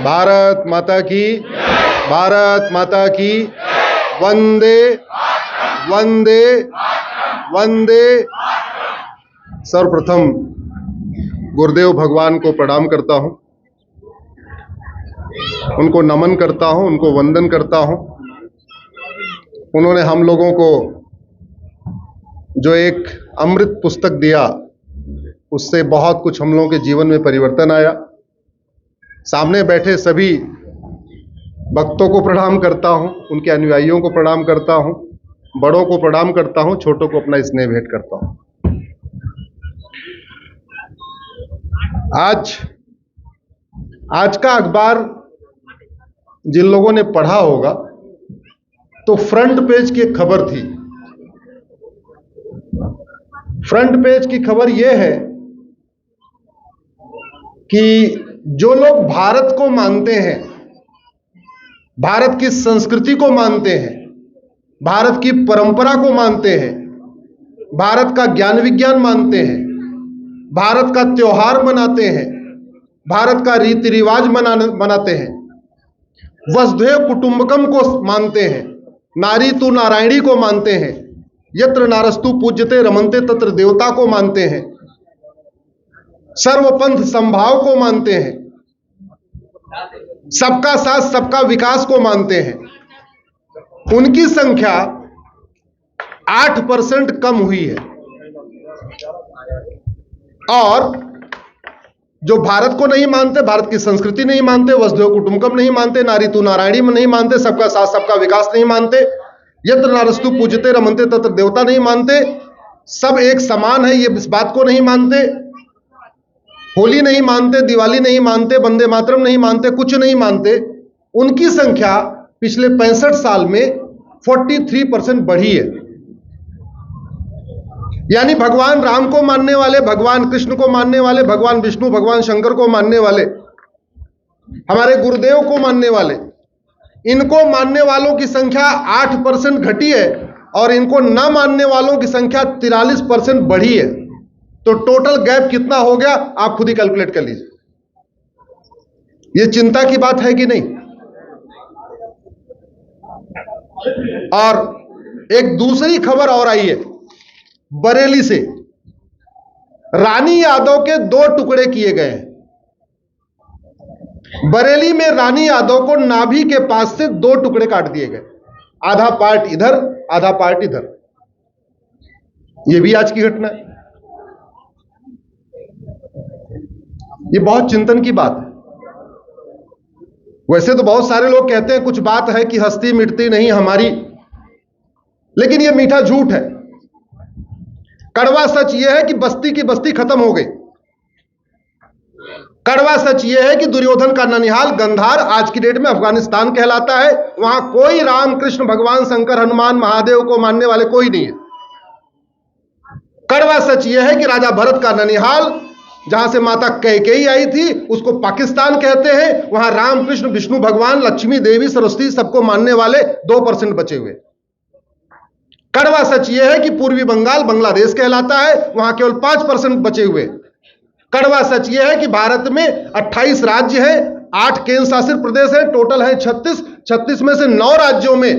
भारत माता की, भारत माता की। वंदे वंदे वंदे। सर्वप्रथम गुरुदेव भगवान को प्रणाम करता हूं, उनको नमन करता हूं, उनको वंदन करता हूं। उन्होंने हम लोगों को जो एक अमृत पुस्तक दिया, उससे बहुत कुछ हम लोगों के जीवन में परिवर्तन आया। सामने बैठे सभी भक्तों को प्रणाम करता हूं, उनके अनुयायियों को प्रणाम करता हूं, बड़ों को प्रणाम करता हूं, छोटों को अपना स्नेह भेंट करता हूं। आज का अखबार जिन लोगों ने पढ़ा होगा तो फ्रंट पेज की एक खबर थी। फ्रंट पेज की खबर यह है कि जो लोग भारत को मानते हैं, भारत की संस्कृति को मानते हैं, भारत की परंपरा को मानते हैं, भारत का ज्ञान विज्ञान मानते हैं, भारत का त्योहार मनाते हैं, भारत का रीति रिवाज मनाते हैं, वसुधैव कुटुंबकम को मानते हैं, नारी तु नारायणी को मानते हैं, यत्र नारस्तु पूज्यते रमन्ते तत्र देवता को मानते हैं, सर्वपंथ संभाव को मानते हैं, सबका साथ सबका विकास को मानते हैं, उनकी संख्या 8% कम हुई है। और जो भारत को नहीं मानते, भारत की संस्कृति नहीं मानते, वसुधैव कुटुंबकम नहीं मानते, नारी तु नारायणी में नहीं मानते, सबका साथ सबका विकास नहीं मानते, यत्र नारस्तु पूज्यते रमन्ते तत्र देवता नहीं मानते, सब एक समान है ये इस बात को नहीं मानते, होली नहीं मानते, दिवाली नहीं मानते, वंदे मातरम नहीं मानते, कुछ नहीं मानते, उनकी संख्या पिछले 65 साल में 43% बढ़ी है। यानी भगवान राम को मानने वाले, भगवान कृष्ण को मानने वाले, भगवान विष्णु भगवान शंकर को मानने वाले, हमारे गुरुदेव को मानने वाले, इनको मानने वालों की संख्या 8% घटी है और इनको न मानने वालों की संख्या 43% बढ़ी है। तो टोटल गैप कितना हो गया आप खुद ही कैलकुलेट कर लीजिए। यह चिंता की बात है कि नहीं? और एक दूसरी खबर और आई है बरेली से। रानी यादव के 2 टुकड़े किए गए हैं। बरेली में रानी यादव को नाभि के पास से 2 टुकड़े काट दिए गए, आधा पार्ट इधर आधा पार्ट इधर। यह भी आज की घटना है। यह बहुत चिंतन की बात है। वैसे तो बहुत सारे लोग कहते हैं कुछ बात है कि हस्ती मिटती नहीं हमारी, लेकिन यह मीठा झूठ है। कड़वा सच यह है कि बस्ती की बस्ती खत्म हो गई। कड़वा सच यह है कि दुर्योधन का ननिहाल गंधार आज की डेट में अफगानिस्तान कहलाता है। वहां कोई राम कृष्ण भगवान शंकर हनुमान महादेव को मानने वाले कोई नहीं है। कड़वा सच यह है कि राजा भरत का ननिहाल, जहां से माता कैकेयी आई थी, उसको पाकिस्तान कहते हैं। वहां राम कृष्ण विष्णु भगवान लक्ष्मी देवी सरस्वती सबको मानने वाले 2% बचे हुए। कड़वा सच यह है कि पूर्वी बंगाल बांग्लादेश कहलाता है, वहां केवल 5% बचे हुए। कड़वा सच यह है कि भारत में 28 राज्य हैं, 8 केंद्र शासित प्रदेश हैं, टोटल है 36 में से 9 राज्यों में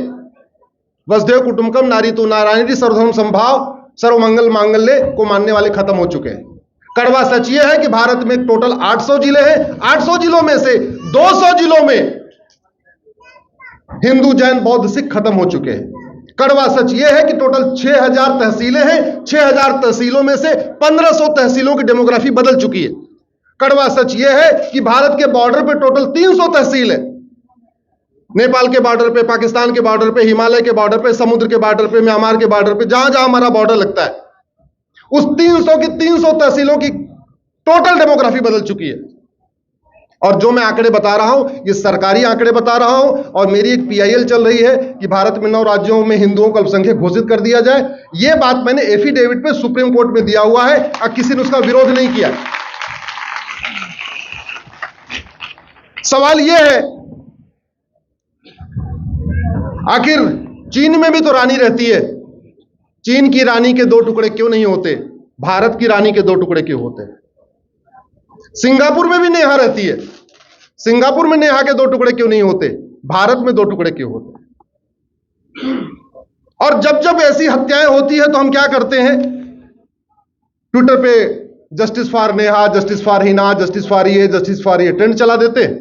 वसुधैव कुटुंबकम, नारी तु नारायणी, सर्वधर्म संभाव, सर्वमंगल मांगल्य को मानने वाले खत्म हो चुके हैं। कड़वा सच यह है कि भारत में टोटल 800 जिले हैं, 800 जिलों में से 200 जिलों में हिंदू जैन बौद्ध सिख खत्म हो चुके हैं। कड़वा सच यह है कि टोटल 6000 तहसीलें हैं, 6000 तहसीलों में से 1500 तहसीलों की डेमोग्राफी बदल चुकी है। कड़वा सच यह है कि भारत के बॉर्डर पे टोटल 300 तहसील है। नेपाल के बॉर्डर पे, पाकिस्तान के बॉर्डर पे, हिमालय के बॉर्डर पे, समुद्र के बॉर्डर पे, म्यांमार के बॉर्डर पे, जहां जहां हमारा बॉर्डर लगता है, उस 300 की 300 तहसीलों की टोटल डेमोग्राफी बदल चुकी है। और जो मैं आंकड़े बता रहा हूं, ये सरकारी आंकड़े बता रहा हूं, और मेरी एक पीआईएल चल रही है कि भारत में 9 राज्यों में हिंदुओं को अल्पसंख्यक घोषित कर दिया जाए। यह बात मैंने एफिडेविट पे सुप्रीम कोर्ट में दिया हुआ है और किसी ने उसका विरोध नहीं किया। सवाल यह है, आखिर चीन में भी तो रानी रहती है, चीन की रानी के 2 टुकड़े क्यों नहीं होते? भारत की रानी के 2 टुकड़े क्यों होते हैं? सिंगापुर में भी नेहा रहती है, सिंगापुर में नेहा के 2 टुकड़े क्यों नहीं होते, भारत में 2 टुकड़े क्यों होते? और जब जब ऐसी हत्याएं होती है तो हम क्या करते हैं, ट्विटर पे justice for Neha, justice for Hina, justice for ये ट्रेंड चला देते हैं।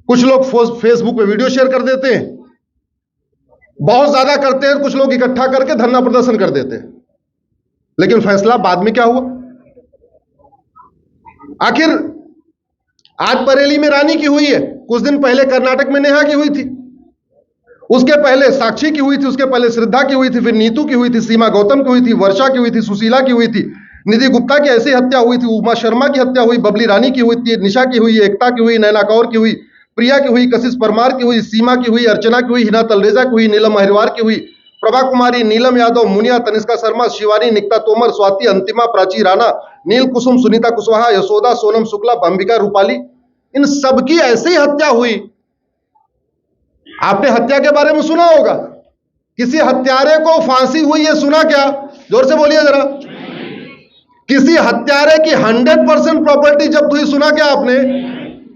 कुछ लोग फेसबुक पे वीडियो शेयर कर देते हैं, बहुत ज्यादा करते हैं, कुछ लोग इकट्ठा करके धरना प्रदर्शन कर देते हैं। लेकिन फैसला बाद में क्या हुआ? आखिर आज बरेली में रानी की हुई है, कुछ दिन पहले कर्नाटक में नेहा की हुई थी, उसके पहले साक्षी की हुई थी, उसके पहले श्रद्धा की हुई थी, फिर नीतू की हुई थी, सीमा गौतम की हुई थी, वर्षा की हुई थी, सुशीला की हुई थी, निधि गुप्ता की ऐसी हत्या हुई थी, उमा शर्मा की हत्या हुई, बबली रानी की हुई थी, निशा की हुई, एकता की हुई, नैना कौर की हुई, प्रिया की हुई, कशिश परमार की हुई, सीमा की हुई, अर्चना की हुई, हिना तलरेजा की हुई, नीलम अहिरवार की हुई, प्रभा कुमारी, नीलम यादव, मुनिया, तनिष्का शर्मा, शिवानी, निकिता तोमर, स्वाति, अंतिमा, प्राची राणा, नील कुसुम, सुनीता कुशवाहा, यशोदा, सोनम शुक्ला, अंबिका, रूपाली, इन सबकी ऐसे ही हत्या हुई। आपने हत्या के बारे में सुना होगा, किसी हत्यारे को फांसी हुई, ये सुना क्या? जोर से बोलिए जरा। किसी हत्यारे की 100% प्रॉपर्टी जब्त हुई, सुना क्या आपने?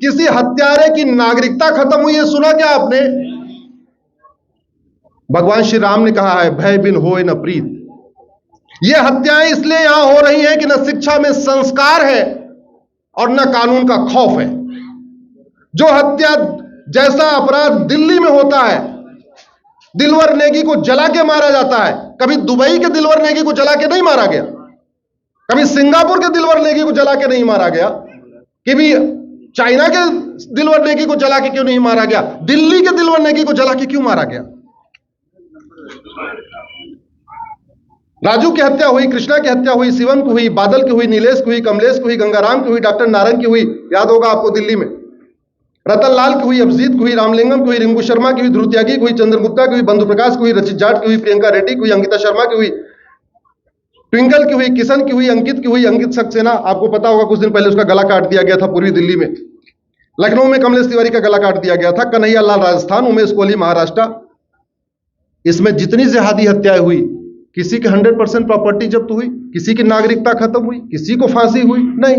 किसी हत्यारे की नागरिकता खत्म हुई, ये सुना क्या आपने? भगवान श्री राम ने कहा है, भय बिन होए न प्रीत। ये हत्याएं इसलिए यहां हो रही हैं कि न शिक्षा में संस्कार है और न कानून का खौफ है। जो हत्या जैसा अपराध दिल्ली में होता है, दिलवर नेगी को जला के मारा जाता है, कभी दुबई के दिलवर नेगी को जला के नहीं मारा गया, कभी सिंगापुर के दिलवर नेगी को जला के नहीं मारा गया, कभी चाइना के दिलवर नेगी को जला के क्यों नहीं मारा गया, दिल्ली के दिलवर नेगी को जला के क्यों मारा गया? राजू की हत्या हुई, कृष्णा की हत्या हुई, शिवम की हुई, बादल की हुई, नीलेश की हुई, कमलेश की हुई, गंगाराम की हुई, डॉक्टर नारंग की हुई, याद होगा आपको दिल्ली में, रतन लाल की हुई, अभिजीत की हुई, रामलिंगम की हुई, रिंकू शर्मा की हुई, ध्रुव त्यागी की हुई, चंद्रगुप्ता की हुई, बंधु प्रकाश की हुई, रचित जाट की हुई, प्रियंका रेड्डी की हुई, अंकिता शर्मा की हुई, ट्विंकल की हुई, किशन की हुई, अंकित की हुई, अंकित सक्सेना, आपको पता होगा कुछ दिन पहले उसका गला काट दिया गया था पूर्वी दिल्ली में। लखनऊ में कमलेश तिवारी का गला काट दिया गया था, कन्हैया लाल राजस्थान, उमेश कोहली महाराष्ट्र। इसमें जितनी जिहादी हत्याएं हुई, किसी की 100% प्रॉपर्टी जब्त हुई, किसी की नागरिकता खत्म हुई, किसी को फांसी हुई नहीं,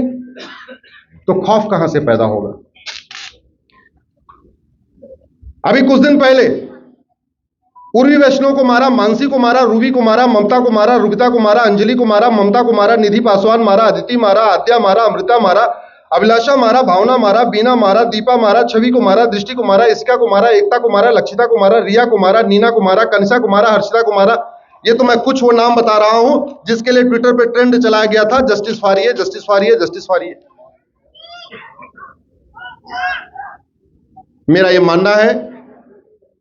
तो खौफ कहां से पैदा होगा? अभी कुछ दिन पहले पूर्वी वैष्णव को मारा, मानसी को मारा, रूबी को मारा, ममता को मारा, रुबिता को मारा, अंजलि को मारा, ममता को मारा, निधि पासवान मारा, अदिति मारा, आद्या मारा, अमृता मारा, अभिलाषा मारा, भावना मारा, बीना मारा, दीपा मारा, छवि को मारा, दृष्टि को मारा, इसका को मारा, एकता को मारा, लक्षिता को मारा, रिया को मारा, नीना को मारा, कनिषा को मारा, हर्षिता को मारा। ये तो मैं कुछ वो नाम बता रहा हूं जिसके लिए ट्विटर पे ट्रेंड चलाया गया था, जस्टिस फॉर ये, जस्टिस फॉर ये, जस्टिस फॉर ये। मेरा ये मानना है,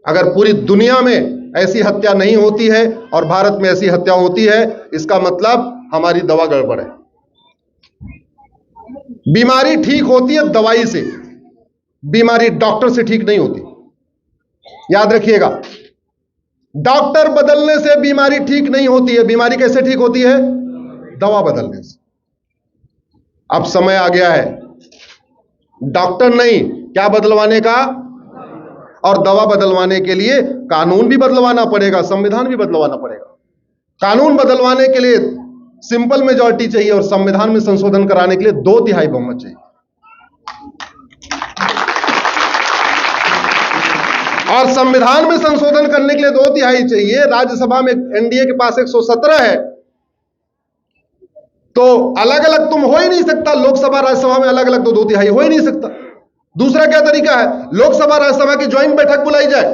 अगर पूरी दुनिया में ऐसी हत्या नहीं होती है और भारत में ऐसी हत्या होती है, इसका मतलब हमारी दवा गड़बड़ है। बीमारी ठीक होती है दवाई से, बीमारी डॉक्टर से ठीक नहीं होती, याद रखिएगा। डॉक्टर बदलने से बीमारी ठीक नहीं होती है। बीमारी कैसे ठीक होती है? दवा बदलने से। अब समय आ गया है डॉक्टर नहीं, क्या बदलवाने का? और दवा बदलवाने के लिए कानून भी बदलवाना पड़ेगा, संविधान भी बदलवाना पड़ेगा। कानून बदलवाने के लिए सिंपल मेजॉरिटी चाहिए और संविधान में संशोधन कराने के लिए 2/3 बहुमत चाहिए। और संविधान में संशोधन करने के लिए 2/3 चाहिए। राज्यसभा में एनडीए के पास 117 है, तो अलग अलग तुम हो ही नहीं सकता। लोकसभा राज्यसभा में अलग अलग तो 2/3 हो ही नहीं सकता। दूसरा क्या तरीका है? लोकसभा राज्यसभा की ज्वाइंट बैठक बुलाई जाए।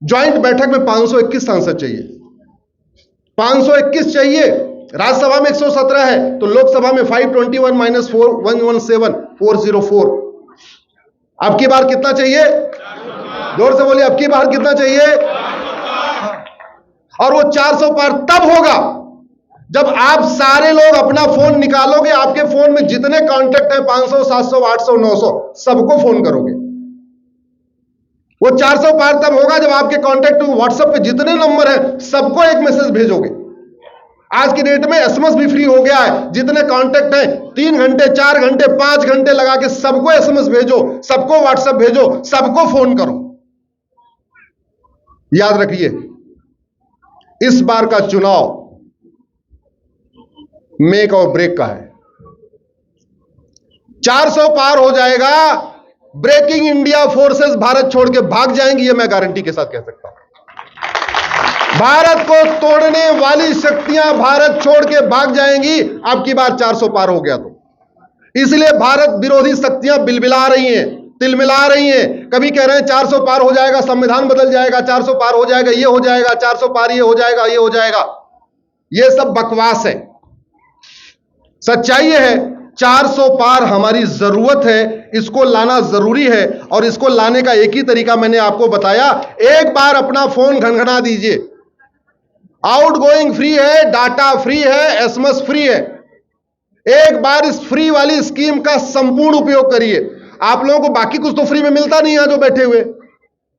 ज्वाइंट बैठक में 521 सांसद चाहिए, 521 चाहिए। राज्यसभा में 117 है, तो लोकसभा में 521 - 4 117 404। अब की बार कितना चाहिए? जोर से बोलिए, अब की बार कितना चाहिए? और वो 400 पार तब होगा जब आप सारे लोग अपना फोन निकालोगे, आपके फोन में जितने कॉन्टेक्ट हैं 500 700 800 900 सबको फोन करोगे। वो 400 पार तब होगा जब आपके कॉन्टेक्ट व्हाट्सएप पे जितने नंबर हैं सबको एक मैसेज भेजोगे। आज की डेट में एसएमएस भी फ्री हो गया है। जितने कॉन्टेक्ट हैं 3 घंटे 4 घंटे 5 घंटे लगा के सबको एसएमएस भेजो, सबको व्हाट्सएप भेजो, सबको फोन करो। याद रखिए, इस बार का चुनाव मेक और ब्रेक का है। 400 पार हो जाएगा, ब्रेकिंग इंडिया फोर्सेस भारत छोड़ के भाग जाएंगी, यह मैं गारंटी के साथ कह सकता हूं। भारत को तोड़ने वाली शक्तियां भारत छोड़ के भाग जाएंगी, अब की बार 400 पार हो गया तो। इसलिए भारत विरोधी शक्तियां बिलबिला रही हैं, तिलमिला रही हैं। कभी कह रहे हैं 400 पार हो जाएगा, संविधान बदल जाएगा, 400 पार हो जाएगा, ये हो जाएगा, 400 पार ये हो जाएगा, ये हो जाएगा। ये सब बकवास है। सच्चाई यह है 400 पार हमारी जरूरत है, इसको लाना जरूरी है। और इसको लाने का एक ही तरीका मैंने आपको बताया, एक बार अपना फोन घनघना दीजिए। आउटगोइंग फ्री है, डाटा फ्री है, एसएमएस फ्री है। एक बार इस फ्री वाली स्कीम का संपूर्ण उपयोग करिए। आप लोगों को बाकी कुछ तो फ्री में मिलता नहीं है, जो बैठे हुए।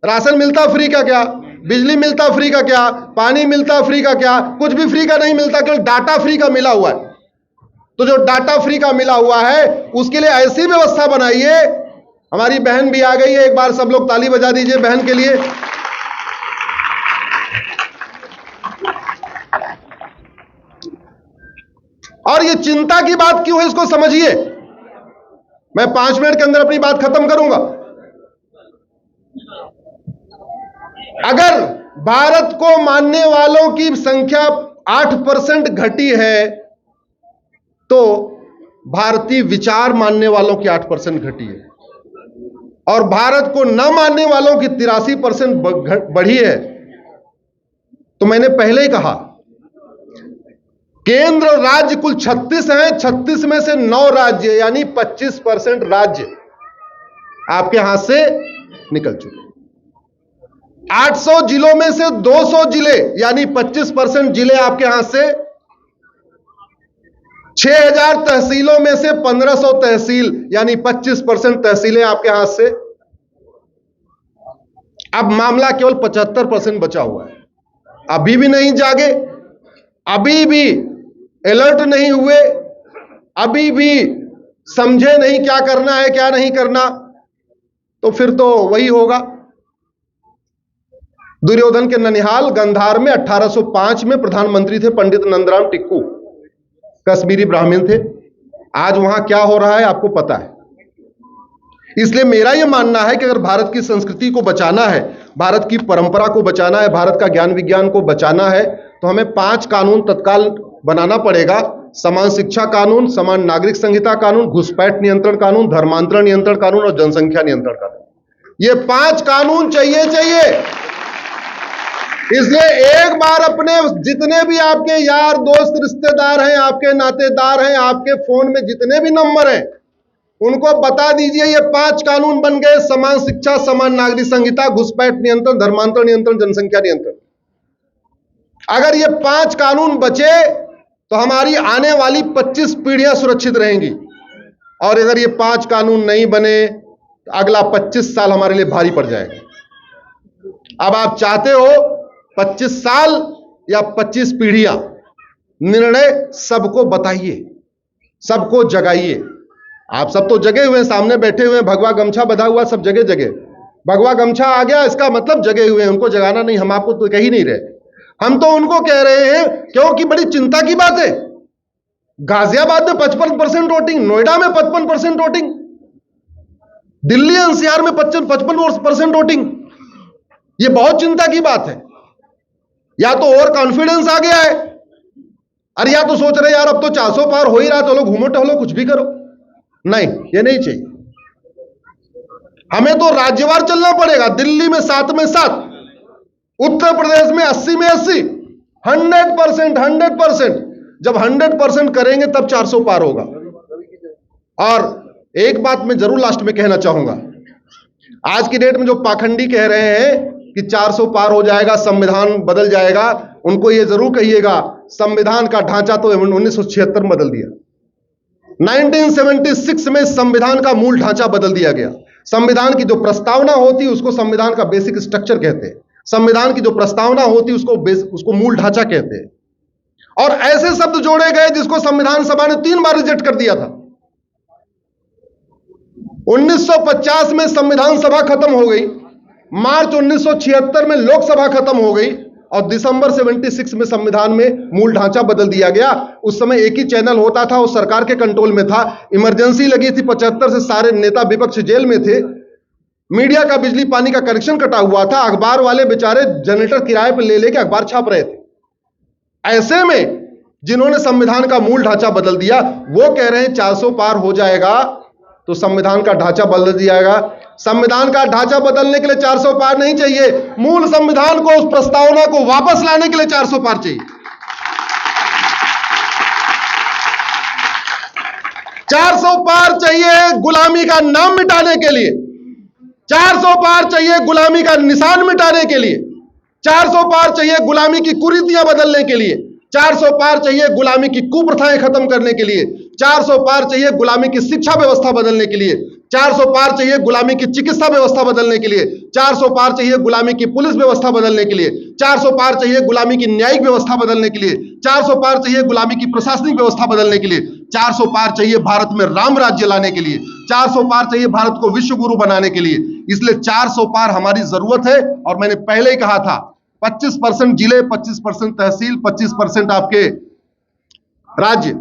राशन मिलता फ्री का क्या, बिजली मिलता फ्री का क्या, पानी मिलता फ्री का क्या, कुछ भी फ्री का नहीं मिलता, केवल डाटा फ्री का मिला हुआ है। तो जो डाटा फ्री का मिला हुआ है उसके लिए ऐसी व्यवस्था बनाइए। हमारी बहन भी आ गई है, एक बार सब लोग ताली बजा दीजिए बहन के लिए। और ये चिंता की बात क्यों है इसको समझिए। मैं 5 मिनट के अंदर अपनी बात खत्म करूंगा। अगर भारत को मानने वालों की संख्या 8% घटी है तो भारतीय विचार मानने वालों की 8% घटी है, और भारत को न मानने वालों की 83% बढ़ी है। तो मैंने पहले ही कहा, केंद्र और राज्य कुल 36 हैं, 36 में से 9 राज्य यानी 25% राज्य आपके हाथ से निकल चुके। 800 जिलों में से 200 जिले यानी 25% जिले आपके हाथ से, 6000 तहसीलों में से 1500 तहसील यानी 25% तहसीलें आपके हाथ से। अब मामला केवल 75% बचा हुआ है। अभी भी नहीं जागे, अभी भी अलर्ट नहीं हुए, अभी भी समझे नहीं क्या करना है क्या नहीं करना, तो फिर तो वही होगा। दुर्योधन के ननिहाल गंधार में 1805 में प्रधानमंत्री थे पंडित नंदराम टिक्कू, कश्मीरी ब्राह्मण थे। आज वहां क्या हो रहा है आपको पता है। इसलिए मेरा यह मानना है कि अगर भारत की संस्कृति को बचाना है, भारत की परंपरा को बचाना है, भारत का ज्ञान विज्ञान को बचाना है, तो हमें 5 कानून तत्काल बनाना पड़ेगा। समान शिक्षा कानून, समान नागरिक संहिता कानून, घुसपैठ नियंत्रण कानून, धर्मांतरण नियंत्रण कानून और जनसंख्या नियंत्रण कानून। ये 5 कानून चाहिए। इसलिए एक बार अपने जितने भी आपके यार दोस्त रिश्तेदार हैं, आपके नातेदार हैं, आपके फोन में जितने भी नंबर हैं, उनको बता दीजिए ये 5 कानून बन गए। समान शिक्षा, समान नागरिक संहिता, घुसपैठ नियंत्रण, धर्मांतरण नियंत्रण, जनसंख्या नियंत्रण। अगर ये 5 कानून बचे तो हमारी आने वाली 25 पीढ़ियां सुरक्षित रहेंगी। और अगर ये 5 कानून नहीं बने तो अगला 25 साल हमारे लिए भारी पड़ जाएगा। अब आप चाहते हो 25 साल या 25 पीढ़ियां, निर्णय सबको बताइए, सबको जगाइए। आप सब तो जगे हुए हैं, सामने बैठे हुए हैं, भगवा गमछा बंधा हुआ, सब जगह जगह भगवा गमछा आ गया, इसका मतलब जगे हुए हैं। उनको जगाना नहीं, हम आपको तो कह ही नहीं रहे, हम तो उनको कह रहे हैं क्योंकि बड़ी चिंता की बात है। गाजियाबाद में 55% वोटिंग, नोएडा में 55% वोटिंग, दिल्ली एनसीआर में 55% वोटिंग। यह बहुत चिंता की बात है। या तो ओवर कॉन्फिडेंस आ गया है, अरे या तो सोच रहे यार अब तो 400 पार हो ही रहा, चलो घूमो टहलो कुछ भी करो। नहीं, ये नहीं चाहिए। हमें तो राज्यवार चलना पड़ेगा। दिल्ली में 7 में 7, उत्तर प्रदेश में 80 में 80, 100%। जब 100% करेंगे तब 400 पार होगा। और एक बात मैं जरूर लास्ट में कहना चाहूंगा, आज की डेट में जो पाखंडी कह रहे हैं कि 400 पार हो जाएगा, संविधान बदल जाएगा, उनको यह जरूर कहिएगा संविधान का ढांचा तो 1976 में बदल दिया। 1976 में संविधान का मूल ढांचा बदल दिया गया। संविधान की जो प्रस्तावना होती है उसको संविधान का बेसिक स्ट्रक्चर कहते हैं। संविधान की जो प्रस्तावना होती है उसको मूल ढांचा कहते हैं। और ऐसे शब्द जोड़े गए जिसको संविधान सभा ने 3 बार रिजेक्ट कर दिया था। 1950 में संविधान सभा खत्म हो गई, मार्च 1976 में लोकसभा खत्म हो गई, और दिसंबर 76 में संविधान में मूल ढांचा बदल दिया गया। उस समय एक ही चैनल होता था, वो सरकार के कंट्रोल में था। इमरजेंसी लगी थी, 75 से सारे नेता विपक्ष जेल में थे। मीडिया का बिजली पानी का कनेक्शन कटा हुआ था। अखबार वाले बेचारे जनरेटर किराए पर ले लेके अखबार छाप रहे थे। ऐसे में जिन्होंने संविधान का मूल ढांचा बदल दिया, वो कह रहे हैं 400 पार हो जाएगा तो संविधान का ढांचा बदल दिया जाएगा। संविधान का ढांचा बदलने के लिए 400 पार नहीं चाहिए, मूल संविधान को, उस प्रस्तावना को वापस लाने के लिए 400 पार चाहिए। 400 पार चाहिए गुलामी का नाम मिटाने के लिए, 400 पार चाहिए गुलामी का निशान मिटाने के लिए, 400 पार चाहिए गुलामी की कुरीतियां बदलने के लिए, 400 पार चाहिए गुलामी की कुप्रथाएं खत्म करने के लिए, 400 पार चाहिए गुलामी की शिक्षा व्यवस्था बदलने के लिए, 400 पार चाहिए गुलामी की चिकित्सा व्यवस्था बदलने के लिए, 400 पार चाहिए गुलामी की पुलिस व्यवस्था बदलने के लिए, 400 पार चाहिए गुलामी की न्यायिक व्यवस्था बदलने के लिए, 400 पार चाहिए गुलामी की प्रशासनिक व्यवस्था बदलने के लिए, 400 पार चाहिए भारत में राम राज्य लाने के लिए, 400 पार चाहिए भारत को विश्व गुरु बनाने के लिए। इसलिए 400 पार हमारी जरूरत है। और मैंने पहले ही कहा था, 25% जिले, 25% तहसील, 25% आपके राज्य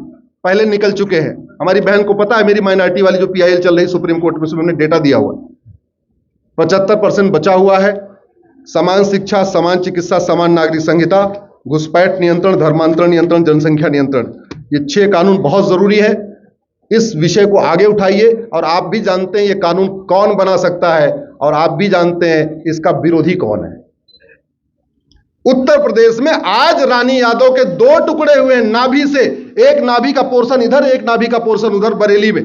पहले निकल चुके हैं। हमारी बहन को पता है, मेरी माइनॉरिटी वाली जो पीआईएल चल रही सुप्रीम कोर्ट में, उसमें हमने डेटा दिया हुआ है। 75% बचा हुआ है। समान शिक्षा, समान चिकित्सा, समान नागरिक संहिता, घुसपैठ नियंत्रण, धर्मांतरण नियंत्रण, जनसंख्या नियंत्रण, ये 6 कानून बहुत जरूरी है। इस विषय को आगे उठाइए। और आप भी जानते हैं ये कानून कौन बना सकता है, और आप भी जानते हैं इसका विरोधी कौन है। उत्तर प्रदेश में आज रानी यादव के 2 टुकड़े हुए, नाभि से, एक नाभि का पोर्शन इधर, एक नाभि का पोर्शन उधर, बरेली में।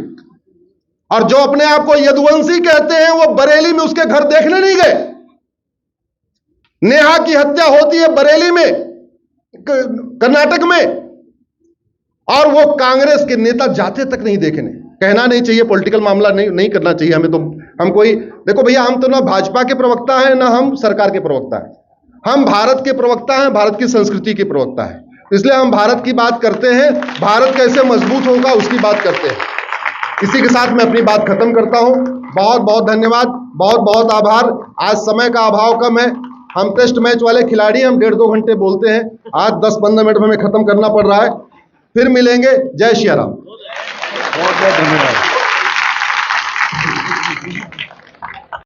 और जो अपने आप को यदुवंशी कहते हैं, वो बरेली में उसके घर देखने नहीं गए। नेहा की हत्या होती है बरेली में, कर्नाटक में, और वो कांग्रेस के नेता जाते तक नहीं देखने। कहना नहीं चाहिए, पॉलिटिकल मामला नहीं करना चाहिए हमें। तो हम कोई, देखो भैया, हम तो ना भाजपा के प्रवक्ता हैं, ना हम सरकार के प्रवक्ता हैं। हम भारत के प्रवक्ता हैं, भारत की संस्कृति के प्रवक्ता हैं। इसलिए हम भारत की बात करते हैं, भारत कैसे मजबूत होगा उसकी बात करते हैं। इसी के साथ मैं अपनी बात खत्म करता हूं। बहुत बहुत धन्यवाद, बहुत बहुत आभार। आज समय का अभाव कम है, हम टेस्ट मैच वाले खिलाड़ी, हम 1.5-2 घंटे बोलते हैं। आज 10-15 मिनट में हमें खत्म करना पड़ रहा है। फिर मिलेंगे। जय श्री राम। बहुत बहुत धन्यवाद।